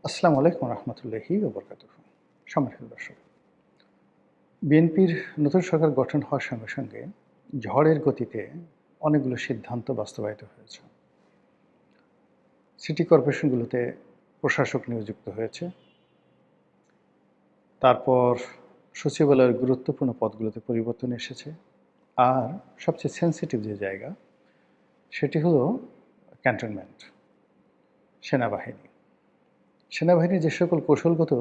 আসসালামু আলাইকুম রহমতুল্লাহি ওবরকাতুহু। সম্মানিত দর্শক, বিএনপির নতুন সরকার গঠন হওয়ার সঙ্গে সঙ্গে ঝড়ের গতিতে অনেকগুলো সিদ্ধান্ত বাস্তবায়িত হয়েছে। সিটি কর্পোরেশনগুলোতে প্রশাসক নিয়োজিত হয়েছে। তারপর সচিবালয়ের গুরুত্বপূর্ণ পদগুলোতে পরিবর্তন এসেছে। আর সবচেয়ে সেন্সিটিভ যে জায়গা, সেটি হলো ক্যান্টনমেন্ট, সেনাবাহিনী। সেনাবাহিনীর যে সকল কৌশলগত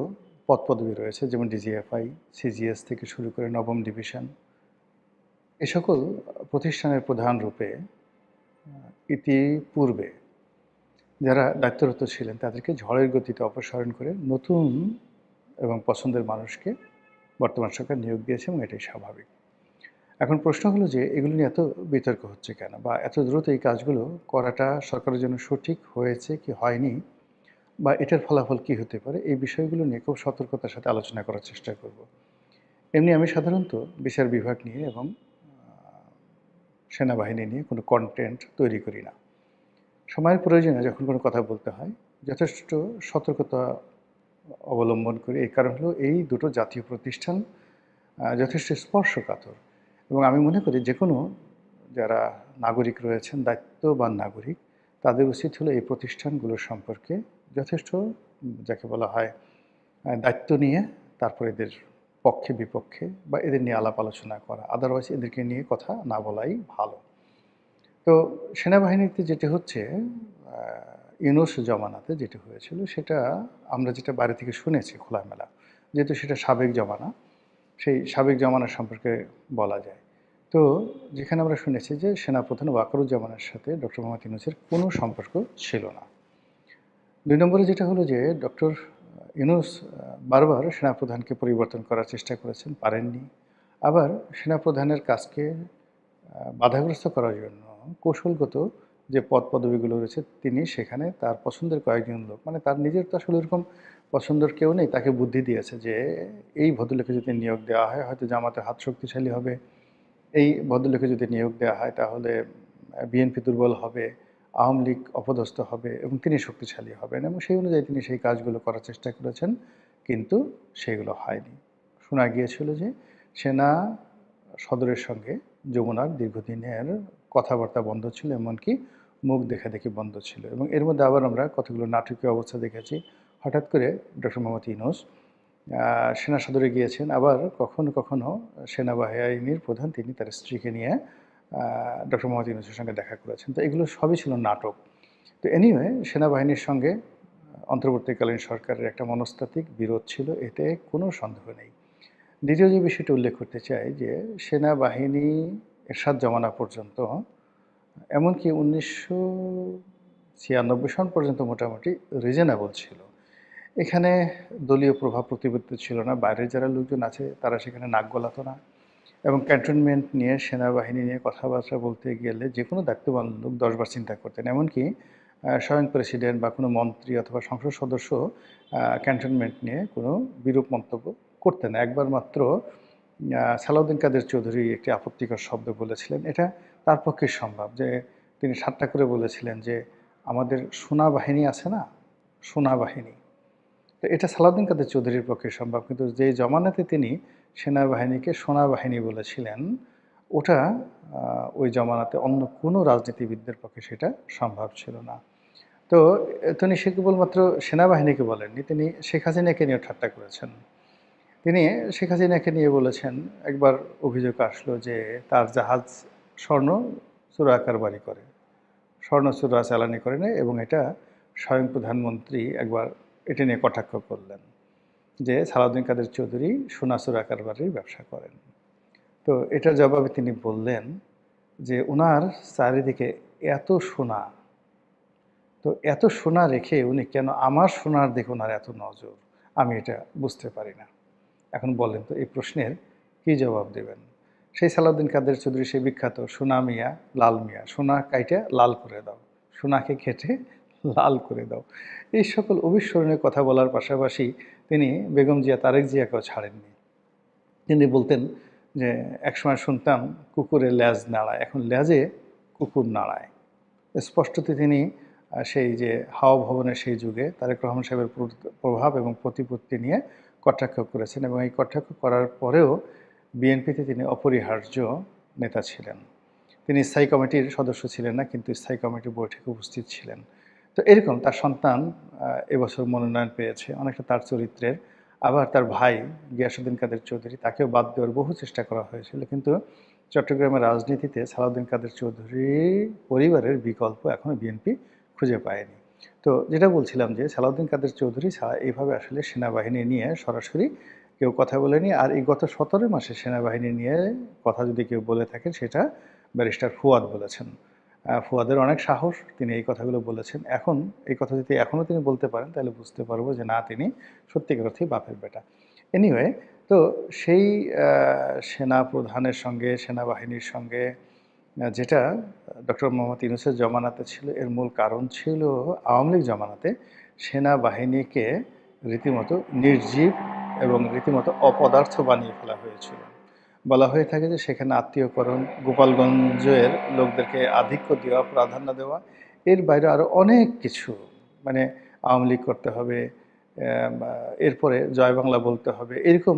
পদপদবি রয়েছে, যেমন ডিজিএফআই, সিজিএস থেকে শুরু করে নবম ডিভিশন, এ সকল প্রতিষ্ঠানের প্রধান রূপে ইতিপূর্বে যারা দায়িত্বরত ছিলেন তাদেরকে ঝড়ের গতিতে অপসারণ করে নতুন এবং পছন্দের মানুষকে বর্তমান সরকার নিয়োগ দিয়েছে, এবং এটাই স্বাভাবিক। এখন প্রশ্ন হলো যে এগুলো নিয়ে এত বিতর্ক হচ্ছে কেন, বা এত দ্রুত এই কাজগুলো করাটা সরকারের জন্য সঠিক হয়েছে কি হয়নি, বা এটার ফলাফল কী হতে পারে, এই বিষয়গুলো নিয়ে খুব সতর্কতার সাথে আলোচনা করার চেষ্টা করব। এমনি আমি সাধারণত বিচার বিভাগ নিয়ে এবং সেনাবাহিনী নিয়ে কোনো কন্টেন্ট তৈরি করি না। সময়ের প্রয়োজনে যখন কোনো কথা বলতে হয় যথেষ্ট সতর্কতা অবলম্বন করি। এই কারণ হলো এই দুটো জাতীয় প্রতিষ্ঠান যথেষ্ট স্পর্শকাতর, এবং আমি মনে করি যে কোনো যারা নাগরিক রয়েছেন, দায়িত্ববান নাগরিক, তাদের উচিত হলো এই প্রতিষ্ঠানগুলোর সম্পর্কে যথেষ্ট যাকে বলা হয় দায়িত্ব নিয়ে তারপর এদের পক্ষে বিপক্ষে বা এদের নিয়ে আলাপ আলোচনা করা। আদারওয়াইজ এদেরকে নিয়ে কথা না বলাই ভালো। তো সেনাবাহিনীতে যেটা হচ্ছে, ইউনূস জমানাতে যেটা হয়েছিল সেটা আমরা যেটা বাইরে থেকে শুনেছি খোলামেলা, যেহেতু সেটা সাবেক জমানা, সেই সাবেক জমানা সম্পর্কে বলা যায়। তো যেখানে আমরা শুনেছি যে সেনাপ্রধান ওয়াকারুজ্জামানের সাথে ডক্টর মোহাম্মদ ইউনূসের কোনো সম্পর্ক ছিল না। ২ নম্বরে যেটা হলো যে ডক্টর ইউনূস বারবার সেনাপ্রধানকে পরিবর্তন করার চেষ্টা করেছেন, পারেননি। আবার সেনাপ্রধানের কাজকে বাধাগ্রস্ত করার জন্য কৌশলগত যে পদপদবিগুলো রয়েছে, তিনি সেখানে তার পছন্দের কয়েকজন লোক, মানে তার নিজের তো আসলে এরকম পছন্দের কেউ নেই, তাকে বুদ্ধি দিয়েছে যে এই ভদ্রলোকে যদি নিয়োগ দেওয়া হয় হয়তো জামাতের হাত শক্তিশালী হবে, এই ভদ্রলোকে যদি নিয়োগ দেওয়া হয় তাহলে বিএনপি দুর্বল হবে, আওয়ামী লীগ অপদস্থ হবে এবং তিনি শক্তিশালী হবেন, এবং সেই অনুযায়ী তিনি সেই কাজগুলো করার চেষ্টা করেছেন, কিন্তু সেগুলো হয়নি। শোনা গিয়েছিল যে সেনা সদরের সঙ্গে যমুনার দীর্ঘদিনের কথাবার্তা বন্ধ ছিল, এমনকি মুখ দেখাদেখি বন্ধ ছিল। এবং এর মধ্যে আবার আমরা কতগুলো নাটকীয় অবস্থা দেখেছি। হঠাৎ করে ডক্টর মোহাম্মদ ইউনূস সেনা সদরে গিয়েছেন, আবার কখনো কখনো সেনাবাহিনীর প্রধান তিনি তার স্ত্রীকে নিয়ে ডক্টর মোহাম্মদ ইউনূসের সঙ্গে দেখা করেছেন। তো এগুলো সবই ছিল নাটক। তো এনিওয়ে, সেনাবাহিনীর সঙ্গে অন্তর্বর্তীকালীন সরকারের একটা মনস্তাত্ত্বিক বিরোধ ছিল, এতে কোনো সন্দেহ নেই। দ্বিতীয় যে বিষয়টা উল্লেখ করতে চাই যে সেনাবাহিনী এরশাদ জমানা পর্যন্ত, এমনকি ১৯৯৬ সন পর্যন্ত মোটামুটি রিজনেবল ছিল। এখানে দলীয় প্রভাব প্রতিপত্তি ছিল না, বাইরের যারা লোকজন আছে তারা সেখানে নাক গলাতো না, এবং ক্যান্টনমেন্ট নিয়ে সেনাবাহিনী নিয়ে কথাবার্তা বলতে গেলে যে কোনো দায়িত্ববান লোক ১০ বার চিন্তা করতেন। এমনকি স্বয়ং প্রেসিডেন্ট বা কোনো মন্ত্রী অথবা সংসদ সদস্য ক্যান্টনমেন্ট নিয়ে কোনো বিরূপ মন্তব্য করতেন না। একবার মাত্র সালাউদ্দিন কাদের চৌধুরী একটি আপত্তিকর শব্দ বলেছিলেন, এটা তার পক্ষে সম্ভব, যে তিনি ঠাট্টা করে বলেছিলেন যে আমাদের সোনা বাহিনী আছে না, সোনা বাহিনী। তো এটা সালাউদ্দিন কাদের চৌধুরীর পক্ষে সম্ভব, কিন্তু যে জমানাতে তিনি সেনাবাহিনীকে সোনা বাহিনী বলেছিলেন, ওটা ওই জমানাতে অন্য কোনো রাজনীতিবিদদের পক্ষে সেটা সম্ভব ছিল না। তো তিনি সে কেবলমাত্র সেনাবাহিনীকে বলেননি, তিনি শেখ হাসিনাকে নিয়ে ঠাট্টা করেছেন। তিনি শেখ হাসিনাকে নিয়ে বলেছেন, একবার অভিযোগ আসলো যে তার জাহাজ স্বর্ণ চোরা কারবারি করে, স্বর্ণ চোরা চালানি করে নেয়, এবং এটা স্বয়ং প্রধানমন্ত্রী একবার এটা নিয়ে কটাক্ষ করলেন যে সালাউদ্দিন কাদের চৌধুরী সোনা চোরা কারবারির ব্যবসা করেন। তো এটার জবাবে তিনি বললেন যে ওনার চারিদিকে এত সোনা, তো এত সোনা রেখে উনি কেন আমার সোনার দিকে ওনার এত নজর, আমি এটা বুঝতে পারি না। এখন বলেন তো এই প্রশ্নের কী জবাব দেবেন? সেই সালাউদ্দিন কাদের চৌধুরী সেই বিখ্যাত সোনা মিয়া লাল মিয়া, সোনা কাইটা লাল করে দাও, সোনাকে কেটে লাল করে দাও, এই সকল অবিস্মরণীয় কথা বলার পাশাপাশি তিনি বেগম জিয়া তারেক জিয়াকেও ছাড়েননি। তিনি বলতেন যে একসময় শুনতাম কুকুরের লেজ নাড়ায়, এখন লেজে কুকুর নাড়ায়। স্পষ্টতই তিনি সেই যে হাওয়া ভবনের সেই যুগে তারেক রহমান সাহেবের প্রভাব এবং প্রতিপত্তি নিয়ে কটাক্ষ করেছেন এবং এই কটাক্ষ করার পরেও বিএনপিতে তিনি অপরিহার্য নেতা ছিলেন। তিনি স্থায়ী কমিটির সদস্য ছিলেন না, কিন্তু স্থায়ী কমিটির বৈঠকে উপস্থিত ছিলেন। তো এরকম তার সন্তান এবছর মনোনয়ন পেয়েছে অনেকটা তার চরিত্রের। আবার তার ভাই গিয়াসউদ্দিন কাদের চৌধুরী, তাকেও বাদ দেওয়ার বহু চেষ্টা করা হয়েছিল, কিন্তু চট্টগ্রামের রাজনীতিতে সালাউদ্দিন কাদের চৌধুরী পরিবারের বিকল্প এখনও বিএনপি খুঁজে পায়নি। তো যেটা বলছিলাম যে সালাউদ্দিন কাদের চৌধুরী ছাড়া এইভাবে আসলে সেনাবাহিনী নিয়ে সরাসরি কেউ কথা বলেনি। আর এই গত 17 মাসে সেনাবাহিনী নিয়ে কথা যদি কেউ বলে থাকেন, সেটা ব্যারিস্টার ফুয়াদ বলেছেন। ফুয়াদের অনেক সাহস, তিনি এই কথাগুলো বলেছেন। এখন এই কথা যদি এখনও তিনি বলতে পারেন, তাহলে বুঝতে পারবো যে না, তিনি সত্যিকার অর্থেই বাপের বেটা। এনিওয়ে, তো সেই সেনা প্রধানের সঙ্গে সেনাবাহিনীর সঙ্গে যেটা ডক্টর মোহাম্মদ ইউনূসের জমানাতে ছিল, এর মূল কারণ ছিল আওয়ামী লীগ জমানাতে সেনাবাহিনীকে রীতিমতো নির্জীব এবং রীতিমতো অপদার্থ বানিয়ে ফেলা হয়েছিল। বলা হয়ে থাকে যে সেখানে আত্মীয়করণ, গোপালগঞ্জের লোকদেরকে আধিক্য দেওয়া, প্রাধান্য দেওয়া, এর বাইরে আরও অনেক কিছু, মানে আওয়ামী লীগ করতে হবে, এরপরে জয় বাংলা বলতে হবে, এরকম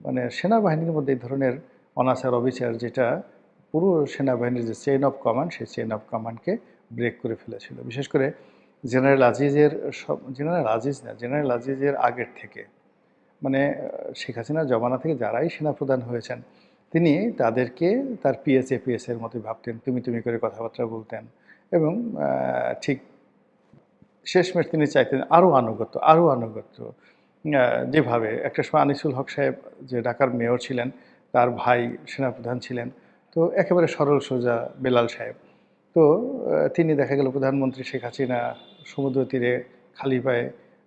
মানে সেনাবাহিনীর মধ্যে এই ধরনের অনাচার অবিচার, যেটা পুরো সেনাবাহিনীর যে চেইন অফ কমান্ড, সেই চেইন অফ কমান্ডকে ব্রেক করে ফেলেছিল। বিশেষ করে জেনারেল আজিজের জেনারেল আজিজের আগের থেকে, মানে শেখ হাসিনার জমানা থেকে যারাই সেনাপ্রধান হয়েছেন, তিনি তাদেরকে তার পিএসের মতোই ভাবতেন, তুমি করে কথাবার্তা বলতেন এবং ঠিক শেষমেশ তিনি চাইতেন আরও আনুগত্য। যেভাবে একটা সময় আনিসুল হক সাহেব, যে ঢাকার মেয়র ছিলেন, তার ভাই সেনাপ্রধান ছিলেন, তো একেবারে সরল সোজা বেলাল সাহেব। তো তিনি দেখা গেল প্রধানমন্ত্রী শেখ হাসিনা সমুদ্র তীরে খালি পায়ে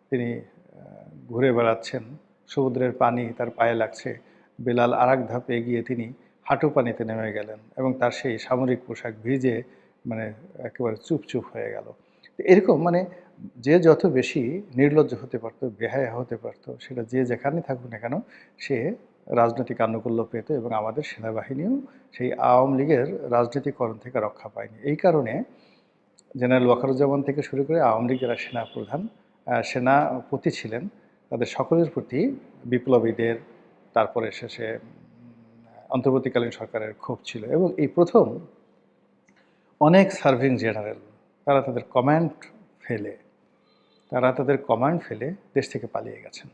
তিনি ঘুরে বেড়াচ্ছেন, সমুদ্রের পানি তার পায়ে লাগছে, বেলাল আর এক ধাপ এগিয়ে তিনি হাঁটু পানিতে নেমে গেলেন এবং তার সেই সামরিক পোশাক ভিজে মানে একেবারে চুপ হয়ে গেল। এরকম মানে যে যত বেশি নির্লজ্জ হতে পারতো, বেহায়া হতে পারতো, সেটা যে যেখানে থাকুক না কেন, সে রাজনৈতিক আনুকূল্য পেত এবং আমাদের সেনাবাহিনীও সেই আওয়ামী লীগের রাজনীতিকরণ থেকে রক্ষা পায়নি। এই কারণে জেনারেল ওয়াকারুজ্জামান থেকে শুরু করে আওয়ামী লীগ যারা সেনাপ্রধান, সেনাপতি ছিলেন, তাদের সকলের প্রতি বিপ্লবীদের, তারপরে শেষে অন্তর্বর্তীকালীন সরকারের ক্ষোভ ছিল। এবং এই প্রথম অনেক সার্ভিং জেনারেল তারা তাদের কমান্ড ফেলে দেশ থেকে পালিয়ে গেছেন,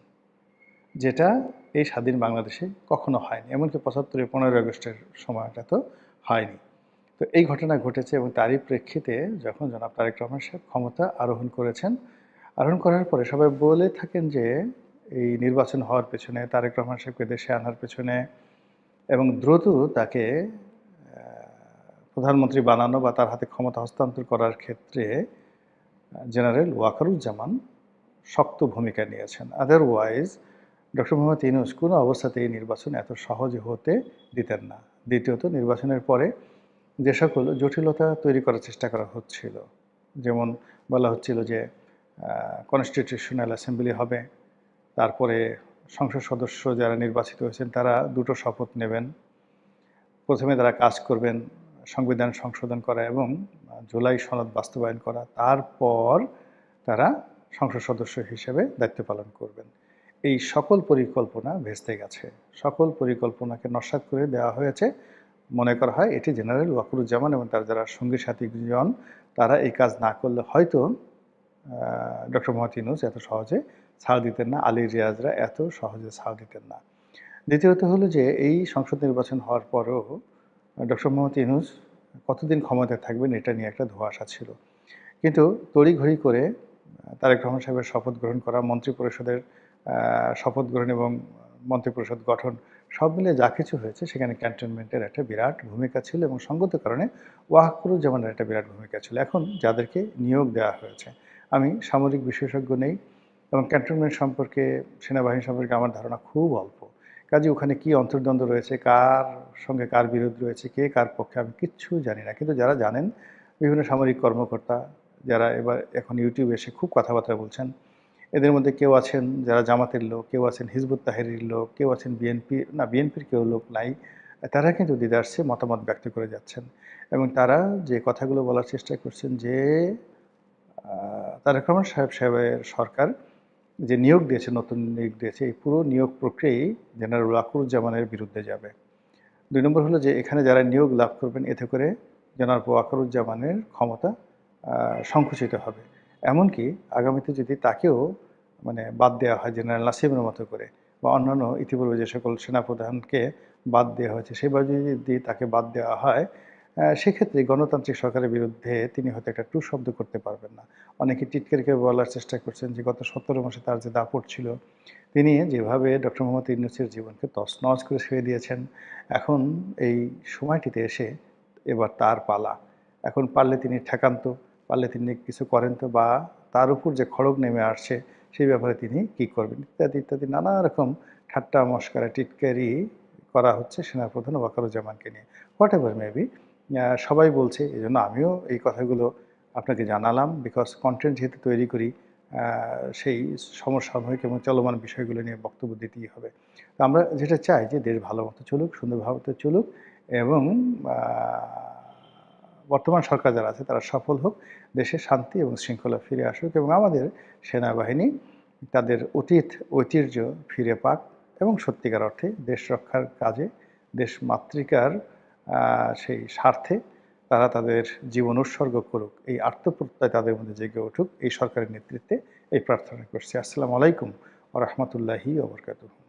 যেটা এই স্বাধীন বাংলাদেশে কখনো হয়নি। এমনকি 75-এর 15ই আগস্টের সময়টা তো হয়নি। তো এই ঘটনা ঘটেছে এবং তারই প্রেক্ষিতে যখন জনাব তারেক রহমান সাহেব ক্ষমতা আরোহণ করার পরে সবাই বলে থাকেন যে এই নির্বাচন হওয়ার পেছনে, তারেক রহমান সাহেবকে দেশে আনার পেছনে এবং দ্রুত তাকে প্রধানমন্ত্রী বানানো বা তার হাতে ক্ষমতা হস্তান্তর করার ক্ষেত্রে জেনারেল ওয়াকারুজ্জামান শক্ত ভূমিকা নিয়েছেন। আদারওয়াইজ ডক্টর মোহাম্মদ ইউনূস কোনো অবস্থাতেই নির্বাচন এত সহজে হতে দিতেন না। দ্বিতীয়ত, নির্বাচনের পরে যে সকল জটিলতা তৈরি করার চেষ্টা করা হচ্ছিল, যেমন বলা হচ্ছিল যে কনস্টিটিউশনাল অ্যাসেম্বলি হবে, তারপরে সংসদ সদস্য যারা নির্বাচিত হয়েছেন তারা দুটো শপথ নেবেন, প্রথমে তারা কাজ করবেন সংবিধান সংশোধন করা এবং জুলাই সনদ বাস্তবায়ন করা, তারপর তারা সংসদ সদস্য হিসেবে দায়িত্ব পালন করবেন। এই সকল পরিকল্পনা ভেস্তে গেছে, সকল পরিকল্পনাকে নস্যাৎ করে দেওয়া হয়েছে। মনে করা হয় এটি জেনারেল ওয়াকারুজ্জামান এবং তার যারা সঙ্গী সাথীজন, তারা এই কাজ না করলে হয়তো ডক্টর মোহাম্মদ ইউনূস এত সহজে ছাড় দিতেন না, আলী রিয়াজরা এত সহজে ছাড় দিতেন না। দ্বিতীয়ত হলো যে এই সংসদ নির্বাচন হওয়ার পরেও ডক্টর মোহাম্মদ ইউনূস কতদিন ক্ষমতায় থাকবেন এটা নিয়ে একটা ধোঁয়াশা ছিল। কিন্তু তড়িঘড়ি করে তারেক রহমান সাহেবের শপথ গ্রহণ করা, মন্ত্রিপরিষদের শপথ গ্রহণ এবং মন্ত্রিপরিষদ গঠন, সব মিলে যা কিছু হয়েছে সেখানে ক্যান্টনমেন্টের একটা বিরাট ভূমিকা ছিল এবং সঙ্গত কারণে ওয়াকারুজ্জামানের একটা বিরাট ভূমিকা ছিল। এখন যাদেরকে নিয়োগ দেওয়া হয়েছে, আমি সামরিক বিশেষজ্ঞ নেই এবং ক্যান্টনমেন্ট সম্পর্কে, সেনাবাহিনী সম্পর্কে আমার ধারণা খুব অল্প। কাজে ওখানে কী অন্তর্দ্বন্দ্ব রয়েছে, কার সঙ্গে কার বিরোধ রয়েছে, কে কার পক্ষে, আমি কিচ্ছু জানি না। কিন্তু যারা জানেন, বিভিন্ন সামরিক কর্মকর্তা যারা এখন ইউটিউবে এসে খুব কথাবার্তা বলছেন, এদের মধ্যে কেউ আছেন যারা জামাতের লোক, কেউ আছেন হিজবুত তাহরীর লোক, কেউ আছেন বিএনপির কেউ লোক নাই, তারা কিন্তু দ্বিধার্সে মতামত ব্যক্ত করে যাচ্ছেন এবং তারা যে কথাগুলো বলার চেষ্টা করছেন যে তারেক রহমান সাহেবের সরকার যে নিয়োগ দিয়েছে, নতুন নিয়োগ দিয়েছে, এই পুরো নিয়োগ প্রক্রিয়াই জেনারেল ওয়াকারুজ্জামানের বিরুদ্ধে যাবে। ২ নম্বর হলো যে এখানে যারা নিয়োগ লাভ করবেন এতে করে জনাব ওয়াকারুজ্জামানের ক্ষমতা সংকুচিত হবে। এমনকি আগামীতে যদি তাকেও মানে বাদ দেওয়া হয় জেনারেল নাসিমের মতো করে, বা অন্যান্য ইতিপূর্বে যে সকল সেনাপ্রধানকে বাদ দেওয়া হয়েছে সেভাবে যদি তাকে বাদ দেওয়া হয়, সেক্ষেত্রে গণতান্ত্রিক সরকারের বিরুদ্ধে তিনি হয়তো একটা টু শব্দ করতে পারবেন না। অনেকে টিটকারিকে বলার চেষ্টা করছেন যে গত ১৭ মাসে তার যে দাপট ছিল, তিনি যেভাবে ডক্টর মোহাম্মদ ইউনূসের জীবনকে তছনছ করে ছেড়ে দিয়েছেন, এখন এই সময়টিতে এসে এবার তার পালা। এখন পারলে তিনি ঠেকান তো, পারলে তিনি কিছু করেন তো, বা তার উপর যে খড়গ নেমে আসছে সেই ব্যাপারে তিনি কী করবেন, ইত্যাদি ইত্যাদি নানা রকম ঠাট্টা মশকরা টিটকারি করা হচ্ছে সেনাপ্রধান ওয়াকারুজ্জামানকে নিয়ে। হোয়াট এভার মেবি, সবাই বলছে, এই জন্য আমিও এই কথাগুলো আপনাকে জানালাম, বিকজ কন্টেন্ট যেহেতু তৈরি করি, সেই সমসাময়িক এবং চলমান বিষয়গুলো নিয়ে বক্তব্য দিতেই হবে। তো আমরা যেটা চাই যে দেশ ভালো মতো চলুক, সুন্দরভাবে চলুক, এবং বর্তমান সরকার যারা আছে তারা সফল হোক, দেশে শান্তি এবং শৃঙ্খলা ফিরে আসুক, এবং আমাদের সেনাবাহিনী তাদের অতীত ঐতিহ্য ফিরে পাক, এবং সত্যিকার অর্থে দেশ রক্ষার কাজে, দেশ মাতৃকার সেই স্বার্থে তারা তাদের জীবন উৎসর্গ করুক, এই আত্মপ্রত্যয় তাদের মধ্যে জেগে উঠুক, এই সরকারের নেতৃত্বে এই প্রার্থনা করছি। আসসালামু আলাইকুম ওয়া রাহমাতুল্লাহি ওয়া বারাকাতুহু।